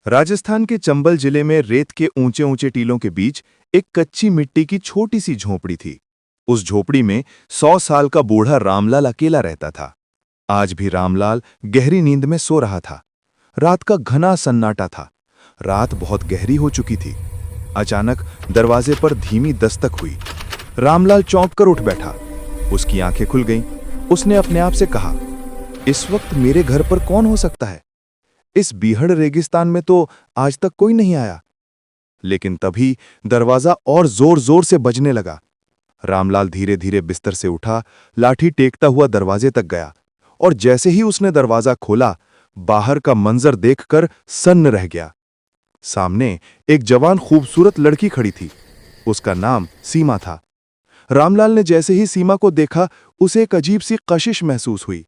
राजस्थान के चंबल जिले में रेत के ऊंचे ऊंचे टीलों के बीच एक कच्ची मिट्टी की छोटी सी झोपड़ी थी। उस झोपड़ी में 100 साल का बूढ़ा रामलाल अकेला रहता था। आज भी रामलाल गहरी नींद में सो रहा था। रात का घना सन्नाटा था। रात बहुत गहरी हो चुकी थी। अचानक दरवाजे पर धीमी दस्तक हुई। रामलाल चौंक कर उठ बैठा। उसकी आंखें खुल गईं। उसने अपने आप से कहा, इस वक्त मेरे घर पर कौन हो सकता है? इस बीहड़ रेगिस्तान में तो आज तक कोई नहीं आया। लेकिन तभी दरवाजा और जोर जोर से बजने लगा। रामलाल धीरे धीरे बिस्तर से उठा, लाठी टेकता हुआ दरवाजे तक गया और जैसे ही उसने दरवाजा खोला, बाहर का मंजर देखकर सन्न रह गया। सामने एक जवान खूबसूरत लड़की खड़ी थी। उसका नाम सीमा था। रामलाल ने जैसे ही सीमा को देखा, उसे एक अजीब सी कशिश महसूस हुई।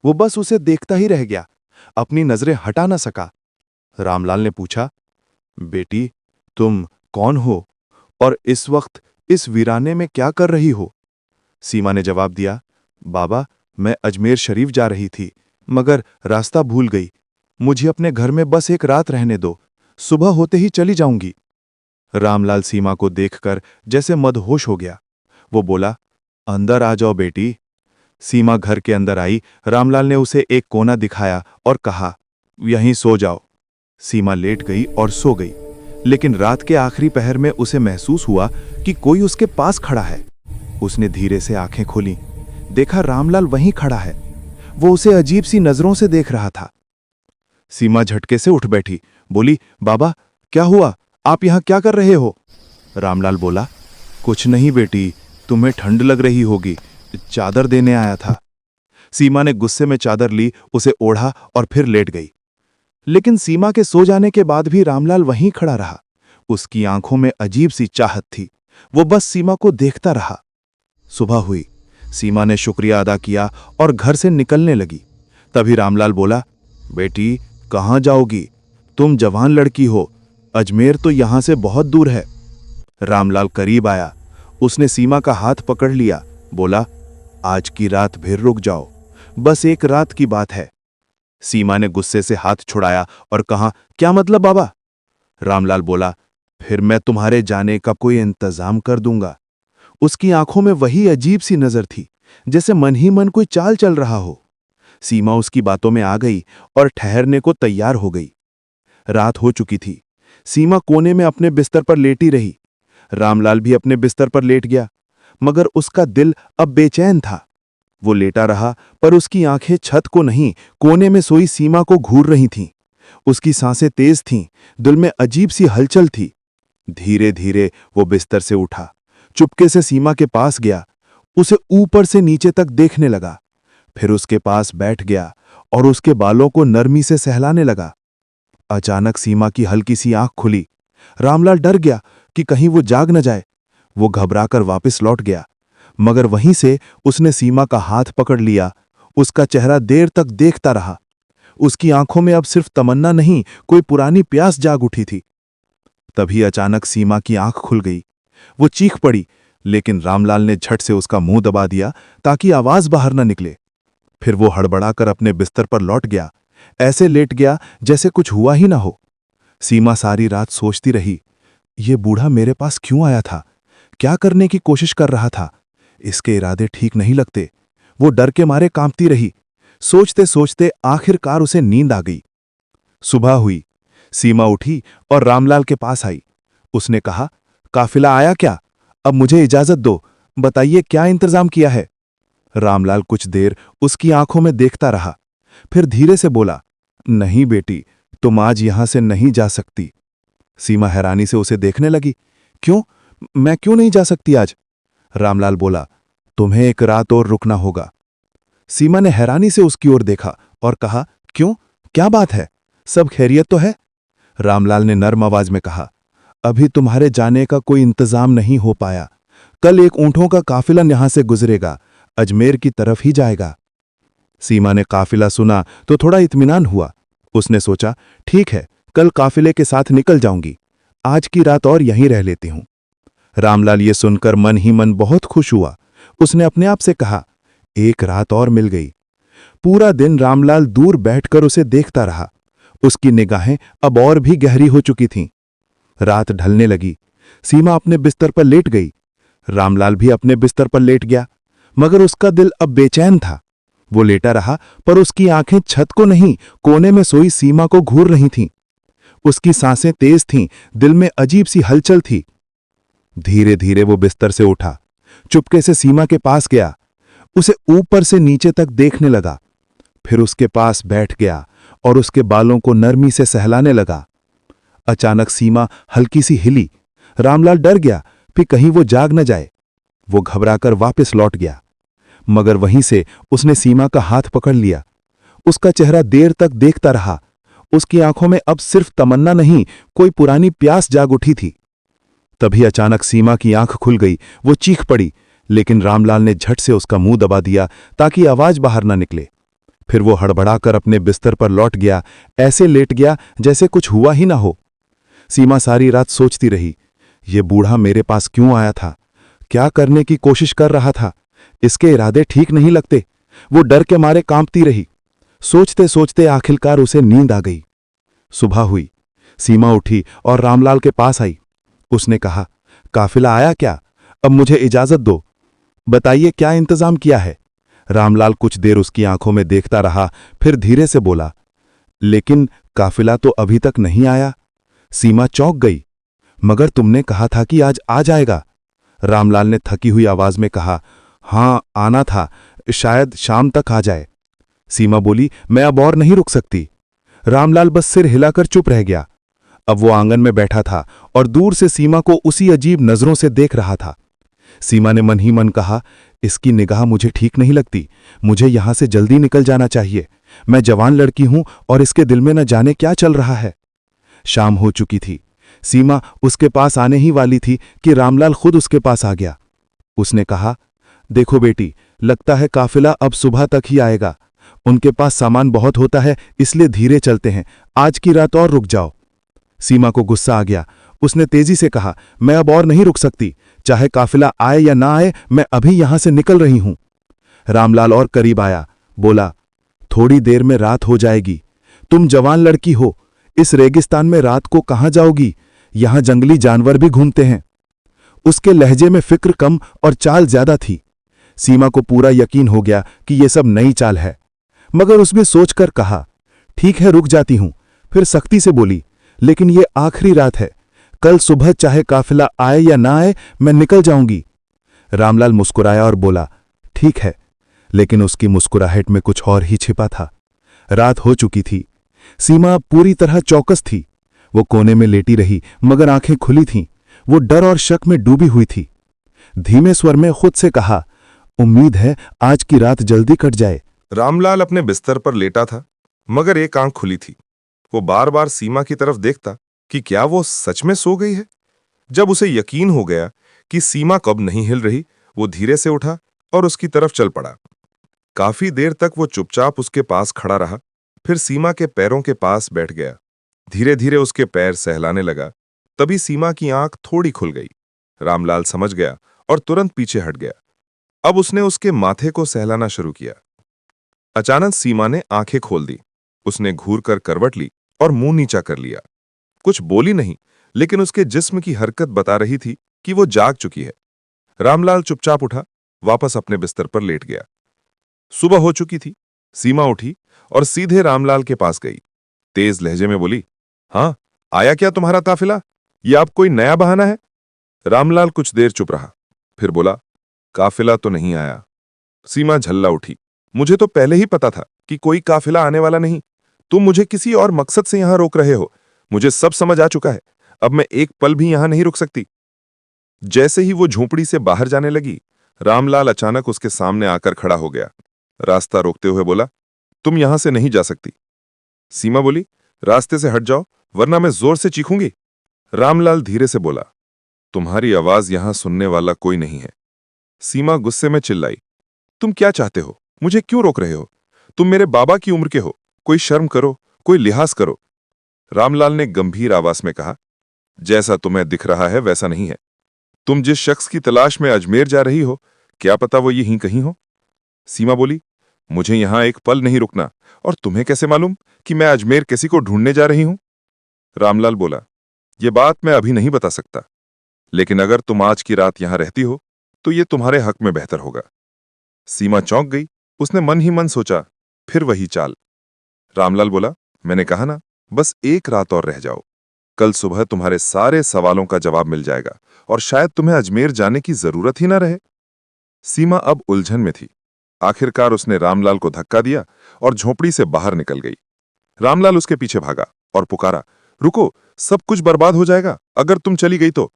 वो बस उसे देखता ही रह गया, अपनी नजरें हटा न सका। रामलाल ने पूछा, बेटी, तुम कौन हो और इस वक्त इस वीराने में क्या कर रही हो? सीमा ने जवाब दिया, बाबा, मैं अजमेर शरीफ जा रही थी, मगर रास्ता भूल गई। मुझे अपने घर में बस एक रात रहने दो, सुबह होते ही चली जाऊंगी। रामलाल सीमा को देखकर जैसे मदहोश हो गया। वो बोला, अंदर आ जाओ बेटी। सीमा घर के अंदर आई। रामलाल ने उसे एक कोना दिखाया और कहा, यहीं सो जाओ। सीमा लेट गई और सो गई। लेकिन रात के आखिरी पहर में उसे महसूस हुआ कि कोई उसके पास खड़ा है। उसने धीरे से आंखें खोली। देखा रामलाल वहीं खड़ा है। वो उसे अजीब सी नजरों से देख रहा था। सीमा झटके से उठ बैठी, बोली, बाबा, क्या हुआ? आप यहां क्या कर रहे हो? रामलाल बोला, कुछ नहीं बेटी, तुम्हें ठंड लग रही होगी, चादर देने आया था। सीमा ने गुस्से में चादर ली, उसे ओढ़ा और फिर लेट गई। लेकिन सीमा के सो जाने के बाद भी रामलाल वहीं खड़ा रहा। उसकी आंखों में अजीब सी चाहत थी। वो बस सीमा को देखता रहा। सुबह हुई। सीमा ने शुक्रिया अदा किया और घर से निकलने लगी। तभी रामलाल बोला, बेटी, कहाँ जाओगी? तुम जवान लड़की हो, अजमेर तो यहां से बहुत दूर है। रामलाल करीब आया। उसने सीमा का हाथ पकड़ लिया, बोला, आज की रात फिर रुक जाओ, बस एक रात की बात है। सीमा ने गुस्से से हाथ छुड़ाया और कहा, क्या मतलब बाबा? रामलाल बोला, फिर मैं तुम्हारे जाने का कोई इंतजाम कर दूंगा। उसकी आंखों में वही अजीब सी नजर थी, जैसे मन ही मन कोई चाल चल रहा हो। सीमा उसकी बातों में आ गई और ठहरने को तैयार हो गई। रात हो चुकी थी। सीमा कोने में अपने बिस्तर पर लेटी रही। रामलाल भी अपने बिस्तर पर लेट गया, मगर उसका दिल अब बेचैन था। वो लेटा रहा, पर उसकी आंखें छत को नहीं, कोने में सोई सीमा को घूर रही थीं। उसकी सांसें तेज थीं, दिल में अजीब सी हलचल थी। धीरे धीरे वो बिस्तर से उठा, चुपके से सीमा के पास गया, उसे ऊपर से नीचे तक देखने लगा। फिर उसके पास बैठ गया और उसके बालों को नरमी से सहलाने लगा। अचानक सीमा की हल्की सी आंख खुली। रामलाल डर गया कि कहीं वो जाग न जाए। वो घबराकर वापस लौट गया, मगर वहीं से उसने सीमा का हाथ पकड़ लिया। उसका चेहरा देर तक देखता रहा। उसकी आंखों में अब सिर्फ तमन्ना नहीं, कोई पुरानी प्यास जाग उठी थी। तभी अचानक सीमा की आंख खुल गई। वो चीख पड़ी, लेकिन रामलाल ने झट से उसका मुंह दबा दिया ताकि आवाज बाहर न निकले। फिर वो हड़बड़ाकर अपने बिस्तर पर लौट गया, ऐसे लेट गया जैसे कुछ हुआ ही ना हो। सीमा सारी रात सोचती रही, ये बूढ़ा मेरे पास क्यों आया था? क्या करने की कोशिश कर रहा था? इसके इरादे ठीक नहीं लगते। वो डर के मारे कांपती रही। सोचते सोचते आखिरकार उसे नींद आ गई। सुबह हुई। सीमा उठी और रामलाल के पास आई। उसने कहा, काफिला आया क्या? अब मुझे इजाजत दो, बताइए क्या इंतजाम किया है? रामलाल कुछ देर उसकी आंखों में देखता रहा, फिर धीरे से बोला, नहीं बेटी, तुम आज यहां से नहीं जा सकती। सीमा हैरानी से उसे देखने लगी। क्यों? मैं क्यों नहीं जा सकती आज? रामलाल बोला, तुम्हें एक रात और रुकना होगा। सीमा ने हैरानी से उसकी ओर देखा और कहा, क्यों? क्या बात है? सब खैरियत तो है? रामलाल ने नर्म आवाज में कहा, अभी तुम्हारे जाने का कोई इंतजाम नहीं हो पाया। कल एक ऊंटों का काफिला यहां से गुजरेगा, अजमेर की तरफ ही जाएगा। सीमा ने काफिला सुना तो थोड़ा इत्मीनान हुआ। उसने सोचा, ठीक है, कल काफिले के साथ निकल जाऊंगी। आज की रात और यहीं रह लेती हूं। रामलाल ये सुनकर मन ही मन बहुत खुश हुआ। उसने अपने आप से कहा, एक रात और मिल गई। पूरा दिन रामलाल दूर बैठकर उसे देखता रहा। उसकी निगाहें अब और भी गहरी हो चुकी थीं। रात ढलने लगी। सीमा अपने बिस्तर पर लेट गई। रामलाल भी अपने बिस्तर पर लेट गया, मगर उसका दिल अब बेचैन था। वो लेटा रहा, पर उसकी आंखें छत को नहीं, कोने में सोई सीमा को घूर रही थीं। उसकी सांसें तेज थीं, दिल में अजीब सी हलचल थी। धीरे धीरे वो बिस्तर से उठा, चुपके से सीमा के पास गया, उसे ऊपर से नीचे तक देखने लगा। फिर उसके पास बैठ गया और उसके बालों को नरमी से सहलाने लगा। अचानक सीमा हल्की सी हिली। रामलाल डर गया कि कहीं वो जाग न जाए। वो घबराकर वापस लौट गया, मगर वहीं से उसने सीमा का हाथ पकड़ लिया। उसका चेहरा देर तक देखता रहा। उसकी आंखों में अब सिर्फ तमन्ना नहीं, कोई पुरानी प्यास जाग उठी थी। तभी अचानक सीमा की आंख खुल गई। वो चीख पड़ी, लेकिन रामलाल ने झट से उसका मुंह दबा दिया ताकि आवाज बाहर न निकले। फिर वो हड़बड़ाकर अपने बिस्तर पर लौट गया, ऐसे लेट गया जैसे कुछ हुआ ही ना हो। सीमा सारी रात सोचती रही, ये बूढ़ा मेरे पास क्यों आया था? क्या करने की कोशिश कर रहा था? इसके इरादे ठीक नहीं लगते। वो डर के मारे कांपती रही। सोचते सोचते आखिरकार उसे नींद आ गई। सुबह हुई। सीमा उठी और रामलाल के पास आई। उसने कहा, काफिला आया क्या? अब मुझे इजाजत दो। बताइए क्या इंतजाम किया है? रामलाल कुछ देर उसकी आंखों में देखता रहा, फिर धीरे से बोला, लेकिन काफिला तो अभी तक नहीं आया। सीमा चौंक गई। मगर तुमने कहा था कि आज आ जाएगा। रामलाल ने थकी हुई आवाज में कहा, हां आना था, शायद शाम तक आ जाए। सीमा बोली, मैं अब और नहीं रुक सकती। रामलाल बस सिर हिलाकर चुप रह गया। अब वो आंगन में बैठा था और दूर से सीमा को उसी अजीब नजरों से देख रहा था। सीमा ने मन ही मन कहा, इसकी निगाह मुझे ठीक नहीं लगती। मुझे यहां से जल्दी निकल जाना चाहिए। मैं जवान लड़की हूं और इसके दिल में न जाने क्या चल रहा है। शाम हो चुकी थी। सीमा उसके पास आने ही वाली थी कि रामलाल खुद उसके पास आ गया। उसने कहा, देखो बेटी, लगता है काफिला अब सुबह तक ही आएगा। उनके पास सामान बहुत होता है, इसलिए धीरे चलते हैं। आज की रात और रुक जाओ। सीमा को गुस्सा आ गया। उसने तेजी से कहा, मैं अब और नहीं रुक सकती। चाहे काफिला आए या ना आए, मैं अभी यहां से निकल रही हूं। रामलाल और करीब आया, बोला, थोड़ी देर में रात हो जाएगी। तुम जवान लड़की हो, इस रेगिस्तान में रात को कहां जाओगी? यहां जंगली जानवर भी घूमते हैं। उसके लहजे में फिक्र कम और चाल ज्यादा थी। सीमा को पूरा यकीन हो गया कि यह सब नई चाल है, मगर उसने सोचकर कहा, ठीक है रुक जाती हूं। फिर सख्ती से बोली, लेकिन ये आखिरी रात है। कल सुबह चाहे काफिला आए या ना आए, मैं निकल जाऊंगी। रामलाल मुस्कुराया और बोला, ठीक है। लेकिन उसकी मुस्कुराहट में कुछ और ही छिपा था। रात हो चुकी थी। सीमा पूरी तरह चौकस थी। वो कोने में लेटी रही, मगर आंखें खुली थीं। वो डर और शक में डूबी हुई थी। धीमे स्वर में खुद से कहा, उम्मीद है आज की रात जल्दी कट जाए। रामलाल अपने बिस्तर पर लेटा था, मगर एक आंख खुली थी। वो बार बार सीमा की तरफ देखता कि क्या वो सच में सो गई है। जब उसे यकीन हो गया कि सीमा कब नहीं हिल रही, वो धीरे से उठा और उसकी तरफ चल पड़ा। काफी देर तक वो चुपचाप उसके पास खड़ा रहा, फिर सीमा के पैरों के पास बैठ गया। धीरे धीरे उसके पैर सहलाने लगा। तभी सीमा की आंख थोड़ी खुल गई। रामलाल समझ गया और तुरंत पीछे हट गया। अब उसने उसके माथे को सहलाना शुरू किया। अचानक सीमा ने आंखें खोल दी। उसने घूर कर करवट ली और मुंह नीचा कर लिया। कुछ बोली नहीं, लेकिन उसके जिस्म की हरकत बता रही थी कि वो जाग चुकी है। रामलाल चुपचाप उठा, वापस अपने बिस्तर पर लेट गया। सुबह हो चुकी थी। सीमा उठी और सीधे रामलाल के पास गई। तेज लहजे में बोली, हाँ आया क्या तुम्हारा काफिला? ये आप कोई नया बहाना है? रामलाल कुछ देर चुप रहा, फिर बोला, काफिला तो नहीं आया। सीमा झल्ला उठी, मुझे तो पहले ही पता था कि कोई काफिला आने वाला नहीं। तुम मुझे किसी और मकसद से यहां रोक रहे हो। मुझे सब समझ आ चुका है। अब मैं एक पल भी यहां नहीं रुक सकती। जैसे ही वो झोंपड़ी से बाहर जाने लगी, रामलाल अचानक उसके सामने आकर खड़ा हो गया। रास्ता रोकते हुए बोला, तुम यहां से नहीं जा सकती। सीमा बोली, रास्ते से हट जाओ, वरना मैं जोर से चीखूंगी। रामलाल धीरे से बोला, तुम्हारी आवाज यहां सुनने वाला कोई नहीं है। सीमा गुस्से में चिल्लाई, तुम क्या चाहते हो? मुझे क्यों रोक रहे हो? तुम मेरे बाबा की उम्र के हो। कोई शर्म करो, कोई लिहाज करो। रामलाल ने गंभीर आवाज में कहा, जैसा तुम्हें दिख रहा है वैसा नहीं है। तुम जिस शख्स की तलाश में अजमेर जा रही हो, क्या पता वो यहीं कहीं हो? सीमा बोली, मुझे यहां एक पल नहीं रुकना। और तुम्हें कैसे मालूम कि मैं अजमेर किसी को ढूंढने जा रही हूं? रामलाल बोला, ये बात मैं अभी नहीं बता सकता, लेकिन अगर तुम आज की रात यहां रहती हो तो ये तुम्हारे हक में बेहतर होगा। सीमा चौंक गई। उसने मन ही मन सोचा, फिर वही चाल। रामलाल बोला, मैंने कहा ना, बस एक रात और रह जाओ। कल सुबह तुम्हारे सारे सवालों का जवाब मिल जाएगा और शायद तुम्हें अजमेर जाने की जरूरत ही ना रहे। सीमा अब उलझन में थी। आखिरकार उसने रामलाल को धक्का दिया और झोपड़ी से बाहर निकल गई। रामलाल उसके पीछे भागा और पुकारा, रुको, सब कुछ बर्बाद हो जाएगा अगर तुम चली गई तो।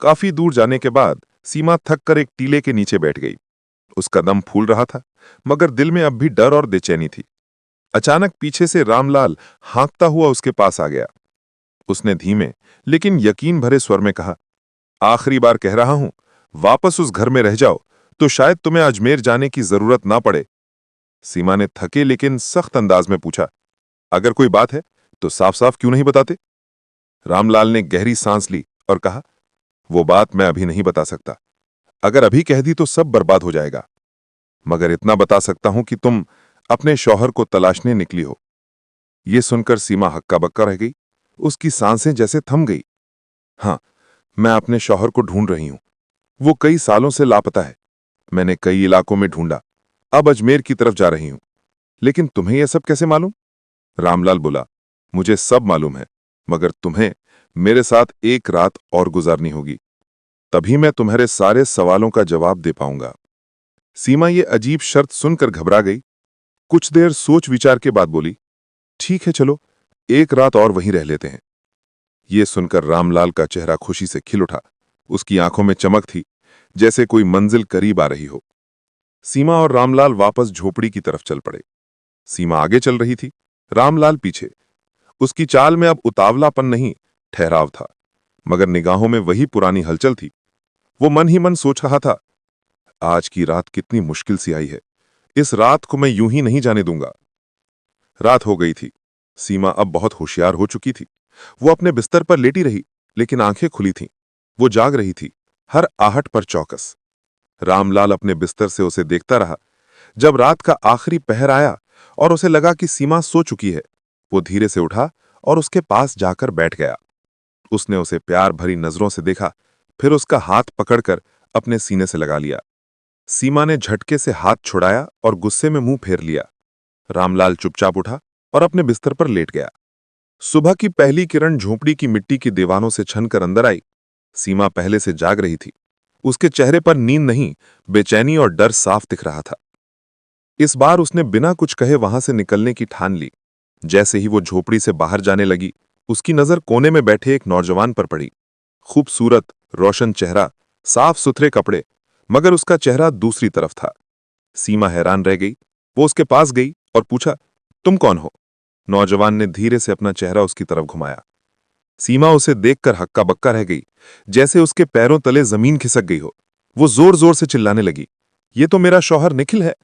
काफी दूर जाने के बाद सीमा थक कर एक टीले के नीचे बैठ गई। उसका दम फूल रहा था, मगर दिल में अब भी डर और बेचैनी थी। अचानक पीछे से रामलाल हाँकता हुआ उसके पास आ गया। उसने धीमे लेकिन यकीन भरे स्वर में कहा, आखिरी बार कह रहा हूं, वापस उस घर में रह जाओ तो शायद तुम्हें अजमेर जाने की जरूरत ना पड़े। सीमा ने थके लेकिन सख्त अंदाज में पूछा, अगर कोई बात है तो साफ साफ क्यों नहीं बताते? रामलाल ने गहरी सांस ली और कहा, वो बात मैं अभी नहीं बता सकता। अगर अभी कह दी तो सब बर्बाद हो जाएगा। मगर इतना बता सकता हूं कि तुम अपने शौहर को तलाशने निकली हो। यह सुनकर सीमा हक्का बक्का रह गई। उसकी सांसें जैसे थम गई। हाँ, मैं अपने शौहर को ढूंढ रही हूं। वो कई सालों से लापता है। मैंने कई इलाकों में ढूंढा, अब अजमेर की तरफ जा रही हूं। लेकिन तुम्हें यह सब कैसे मालूम? रामलाल बोला, मुझे सब मालूम है, मगर तुम्हें मेरे साथ एक रात और गुजारनी होगी, तभी मैं तुम्हारे सारे सवालों का जवाब दे पाऊंगा। सीमा ये अजीब शर्त सुनकर घबरा गई। कुछ देर सोच विचार के बाद बोली, ठीक है, चलो एक रात और वहीं रह लेते हैं। ये सुनकर रामलाल का चेहरा खुशी से खिल उठा। उसकी आंखों में चमक थी, जैसे कोई मंजिल करीब आ रही हो। सीमा और रामलाल वापस झोपड़ी की तरफ चल पड़े। सीमा आगे चल रही थी, रामलाल पीछे। उसकी चाल में अब उतावलापन नहीं, ठहराव था, मगर निगाहों में वही पुरानी हलचल थी। वो मन ही मन सोच रहा था, आज की रात कितनी मुश्किल सी आई है। इस रात को मैं यूं ही नहीं जाने दूंगा। रात हो गई थी। सीमा अब बहुत होशियार हो चुकी थी। वो अपने बिस्तर पर लेटी रही, लेकिन आंखें खुली थीं। वो जाग रही थी, हर आहट पर चौकस। रामलाल अपने बिस्तर से उसे देखता रहा। जब रात का आखिरी पहर आया और उसे लगा कि सीमा सो चुकी है, वो धीरे से उठा और उसके पास जाकर बैठ गया। उसने उसे प्यार भरी नजरों से देखा, फिर उसका हाथ पकड़कर अपने सीने से लगा लिया। सीमा ने झटके से हाथ छुड़ाया और गुस्से में मुंह फेर लिया। रामलाल चुपचाप उठा और अपने बिस्तर पर लेट गया। सुबह की पहली किरण झोपड़ी की मिट्टी की दीवानों से छनकर अंदर आई। सीमा पहले से जाग रही थी। उसके चेहरे पर नींद नहीं, बेचैनी और डर साफ दिख रहा था। इस बार उसने बिना कुछ कहे वहां से निकलने की ठान ली। जैसे ही वो झोपड़ी से बाहर जाने लगी, उसकी नजर कोने में बैठे एक नौजवान पर पड़ी। खूबसूरत, रोशन चेहरा, साफ सुथरे कपड़े, मगर उसका चेहरा दूसरी तरफ था। सीमा हैरान रह गई। वो उसके पास गई और पूछा, तुम कौन हो? नौजवान ने धीरे से अपना चेहरा उसकी तरफ घुमाया। सीमा उसे देखकर हक्का बक्का रह गई, जैसे उसके पैरों तले जमीन खिसक गई हो। वो जोर जोर से चिल्लाने लगी, ये तो मेरा शौहर निखिल है।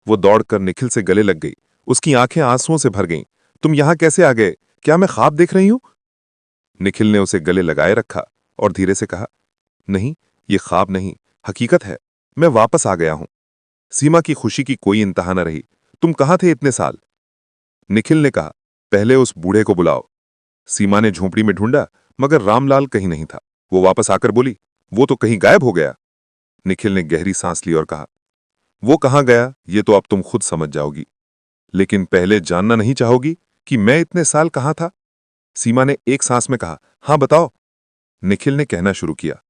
वो दौड़कर निखिल से गले लग गई। उसकी आंखें आंसुओं से भर गईं। तुम यहां कैसे आ गए? क्या मैं ख्वाब देख रही हूं? निखिल ने उसे गले लगाए रखा और धीरे से कहा, नहीं, ये ख्वाब नहीं, हकीकत है। मैं वापस आ गया हूं। सीमा की खुशी की कोई इंतहा न रही। तुम कहां थे इतने साल? निखिल ने कहा, पहले उस बूढ़े को बुलाओ। सीमा ने झोंपड़ी में ढूंढा, मगर रामलाल कहीं नहीं था। वो वापस आकर बोली, वो तो कहीं गायब हो गया। निखिल ने गहरी सांस ली और कहा, वो कहां गया ये तो अब तुम खुद समझ जाओगी, लेकिन पहले जानना नहीं चाहोगी कि मैं इतने साल कहां था? सीमा ने एक सांस में कहा, हां बताओ। निखिल ने कहना शुरू किया,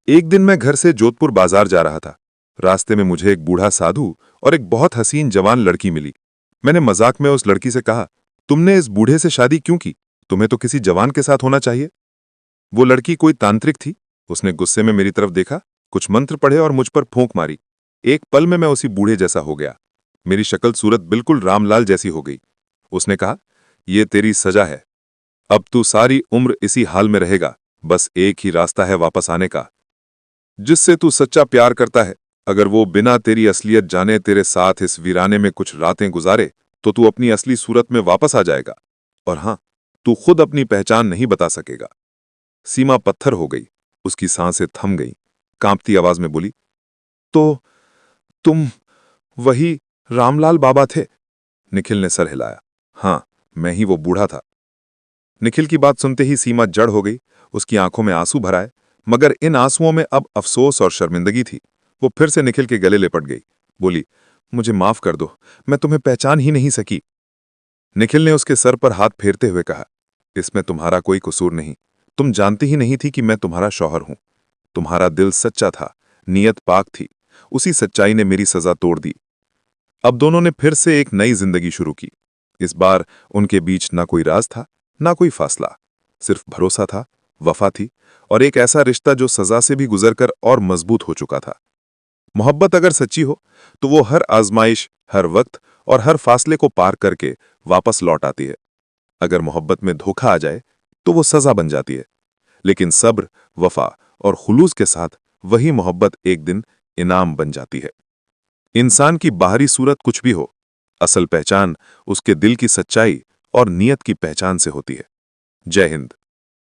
एक दिन मैं घर से जोधपुर बाजार जा रहा था। रास्ते में मुझे एक बूढ़ा साधु और एक बहुत हसीन जवान लड़की मिली। मैंने मजाक में उस लड़की से कहा, तुमने इस बूढ़े से शादी क्यों की? तुम्हें तो किसी जवान के साथ होना चाहिए। वो लड़की कोई तांत्रिक थी। उसने गुस्से में मेरी तरफ देखा, कुछ मंत्र पढ़े और मुझ पर फूंक मारी। एक पल में मैं उसी बूढ़े जैसा हो गया। मेरी शक्ल सूरत बिल्कुल रामलाल जैसी हो गई। उसने कहा, ये तेरी सजा है। अब तू सारी उम्र इसी हाल में रहेगा। बस एक ही रास्ता है वापस आने का। जिससे तू सच्चा प्यार करता है, अगर वो बिना तेरी असलियत जाने तेरे साथ इस वीराने में कुछ रातें गुजारे, तो तू अपनी असली सूरत में वापस आ जाएगा। और हां, तू खुद अपनी पहचान नहीं बता सकेगा। सीमा पत्थर हो गई। उसकी सांसें थम गईं। कांपती आवाज में बोली, तो तुम वही रामलाल बाबा थे। निखिल ने सर हिलाया। हाँ, मैं ही वो बूढ़ा था। निखिल की बात सुनते ही सीमा जड़ हो गई। उसकी आंखों में आंसू भर आए, मगर इन आंसुओं में अब अफसोस और शर्मिंदगी थी। वो फिर से निखिल के गले लिपट गई। बोली, मुझे माफ कर दो, मैं तुम्हें पहचान ही नहीं सकी। निखिल ने उसके सर पर हाथ फेरते हुए कहा, इसमें तुम्हारा कोई कसूर नहीं। तुम जानती ही नहीं थी कि मैं तुम्हारा शौहर हूं। तुम्हारा दिल सच्चा था, नीयत पाक थी। उसी सच्चाई ने मेरी सजा तोड़ दी। अब दोनों ने फिर से एक नई जिंदगी शुरू की। इस बार उनके बीच ना कोई राज था, ना कोई फासला। सिर्फ भरोसा था, वफा थी और एक ऐसा रिश्ता जो सजा से भी गुजरकर और मजबूत हो चुका था। मोहब्बत अगर सच्ची हो तो वो हर आजमाइश, हर वक्त और हर फासले को पार करके वापस लौट आती है। अगर मोहब्बत में धोखा आ जाए तो वो सजा बन जाती है। लेकिन सब्र, वफा और खुलूस के साथ वही मोहब्बत एक दिन इनाम बन जाती है। इंसान की बाहरी सूरत कुछ भी हो, असल पहचान उसके दिल की सच्चाई और नीयत की पहचान से होती है। जय हिंद।